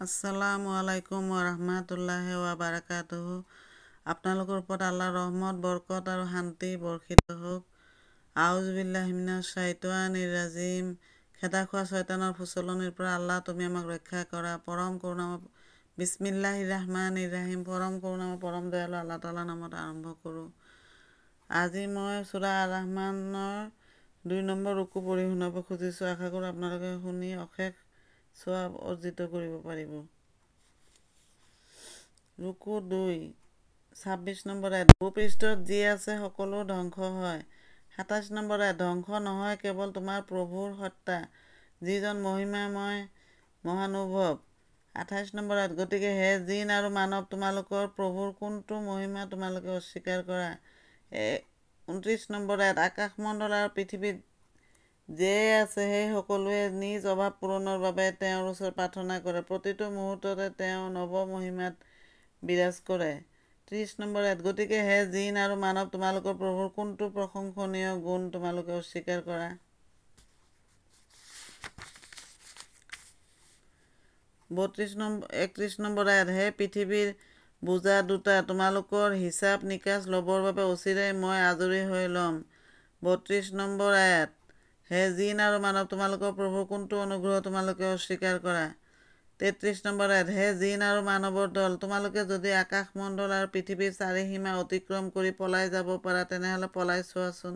আসসালামু আলাইকুম ওয়া বাৰাকাতুহু। আপোনালোকৰ ওপৰত আল্লাহৰ ৰহমত, বৰকত আৰু শান্তি বৰ্ষিত হওক। আউযু বিল্লাহি মিনাশ শাইতানিৰ ৰাজিম। খেদা খোৱা শয়তানৰ ফুচলনিৰ পৰা আল্লাহ তুমি আমাক ৰক্ষা কৰা। পৰম কৰোণাময় বিস্মিল্লাহিৰ ৰাহমানিৰ ৰাহিম। পৰম কৰোণাময় পৰম দয়ালু আল্লাহ তাআলাৰ নামত আৰম্ভ কৰোঁ। আজি মই সূৰা আৰ-ৰহমানৰ 2 নম্বৰ ৰুকু পঢ়ি শুনাব খুজিছোঁ। আশা কৰোঁ আপোনালোকে শুনি অশেষ সৱাব অৰ্জিত কৰিব পাৰিব। ৰুকু 2, 26 নম্বৰ আয়াত। ভূপৃষ্ঠত যি আছে সকলো ধ্বংস হয়। 27 নম্বৰ আয়াত। ধ্বংস নহয় কেৱল তোমাৰ প্ৰভুৰ সত্তা, যিজন মহিমাময় মহানুভৱ। 28 নম্বৰ আয়াত। গতিকে হে জিন আৰু মানৱ, তোমালোকৰ প্ৰভুৰ কোনটো মহিমা তোমালোকে অস্বীকাৰ কৰা। 29 নম্বৰ আয়াত। আকাশমণ্ডল আৰু পৃথিৱীত যে আছে সেই সকলোৱে নিজ অভাৱ পূৰণৰ বাবে তেওঁৰ ওচৰত প্ৰাৰ্থনা কৰে। প্ৰতিটো মুহূৰ্ততে তেওঁ নৱ মহিমাত বিৰাজ কৰে। 30 নম্বৰ আয়াত। গতিকে হে জিন আৰু মানৱ, তোমালোকৰ প্ৰভুৰ কোনটো প্ৰশংসনীয় গুণ তোমালোকে অস্বীকাৰ কৰা। 31 নম্বৰ আয়াত। হে পৃথিৱীৰ বোজা দুটা, তোমালোকৰ হিচাপ নিকাচ ল'বৰ বাবে অচিৰেই মই আজৰি হৈ ল'ম। 32 নম্বৰ আয়াত। হে জিন আৰু মানৱ, তোমালোকৰ প্ৰভুৰ কোনটো অনুগ্ৰহ তোমালোকে অস্বীকাৰ কৰা। 33 নম্বৰ আয়াত। হে জিন আৰু মানৱৰ দল, তোমালোকে যদি আকাশমণ্ডল আৰু পৃথিৱীৰ চাৰিসীমা অতিক্ৰম কৰি পলাই যাব পাৰা, তেনেহ'লে পলাই চোৱাচোন।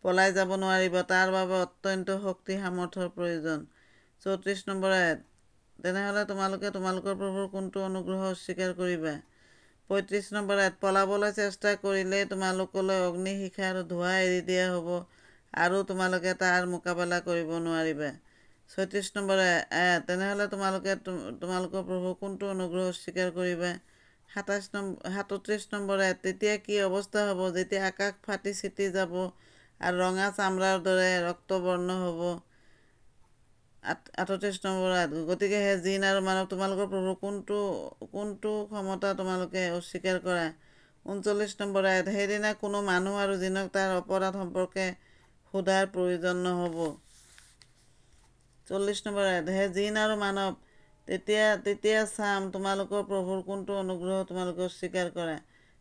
পলাই যাব নোৱাৰিবা, তাৰ বাবে অত্যন্ত শক্তি সামৰ্থ্যৰ প্ৰয়োজন। 34 নম্বৰ আয়াত। তেনেহ'লে তোমালোকে তোমালোকৰ প্ৰভুৰ কোনটো অনুগ্ৰহ অস্বীকাৰ কৰিবা। 35 নম্বৰ আয়াত। পলাবলৈ চেষ্টা কৰিলেই তোমালোকলৈ অগ্নিশিখা আৰু ধোঁৱা এৰি দিয়া হ'ব আৰু তোমালোকে তাৰ মোকাবিলা কৰিব নোৱাৰিবা। 36 নম্বৰ আয়াত। তেনেহ'লে তোমালোকে তোমালোকৰ প্ৰভুৰ কোনটো অনুগ্ৰহ অস্বীকাৰ কৰিবা। 37 নম্বৰ আয়াত। তেতিয়া কি অৱস্থা হ'ব যেতিয়া আকাশ ফাটি ছিটি যাব আৰু ৰঙা চামৰাৰ দৰে ৰক্তবৰ্ণ হ'ব। 38 নম্বৰ আয়াত। গতিকে হে জিন আৰু মানৱ, তোমালোকৰ প্ৰভুৰ কোনটো ক্ষমতা তোমালোকে অস্বীকাৰ কৰা। 39 নম্বৰ আয়াত। সেইদিনা কোনো মানুহ আৰু জিনক তাৰ অপৰাধ সম্পৰ্কে সোধাৰ প্ৰয়োজন নহ'ব। 40 নম্বৰ আয়াত। হে জিন আৰু মানৱ, তেতিয়া চাম তোমালোকৰ প্ৰভুৰ কোনটো অনুগ্ৰহ তোমালোকে অস্বীকাৰ কৰা।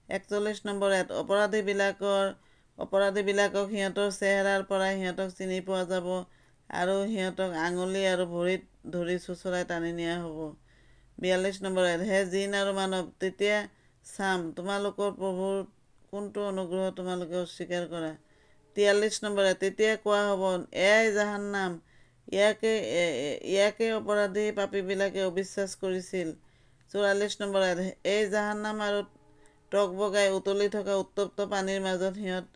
41 নম্বৰ আয়াত। অপৰাধীবিলাকক সিহঁতৰ চেহেৰাৰ পৰাই সিহঁতক চিনি পোৱা যাব আৰু সিহঁতক আঙুলি আৰু ভৰিত ধৰি চোঁচৰাই টানি নিয়া হ'ব। 42 নম্বৰ আয়াত। হে জিন আৰু মানৱ, তেতিয়া চাম তোমালোকৰ প্ৰভুৰ কোনটো অনুগ্ৰহ তোমালোকে অস্বীকাৰ কৰা। 43 নম্বৰ আয়াত। তেতিয়া কোৱা হ'ব, এয়াই জাহান্নাম, ইয়াকে অপৰাধী পাপীবিলাকে অবিশ্বাস কৰিছিল। 44 নম্বৰ আয়াত। এই জাহান্নাম আৰু টকবগাই উতলি থকা উত্তপ্ত পানীৰ মাজত সিহঁত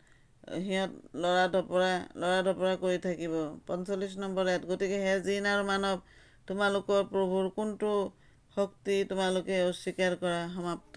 লৰা-ঢপৰা কৰি থাকিব। 45 নম্বৰ আয়াত। গতিকে হে জিন আৰু মানৱ, তোমালোকৰ প্ৰভুৰ কোনটো শক্তি তোমালোকে অস্বীকাৰ কৰা। সমাপ্ত।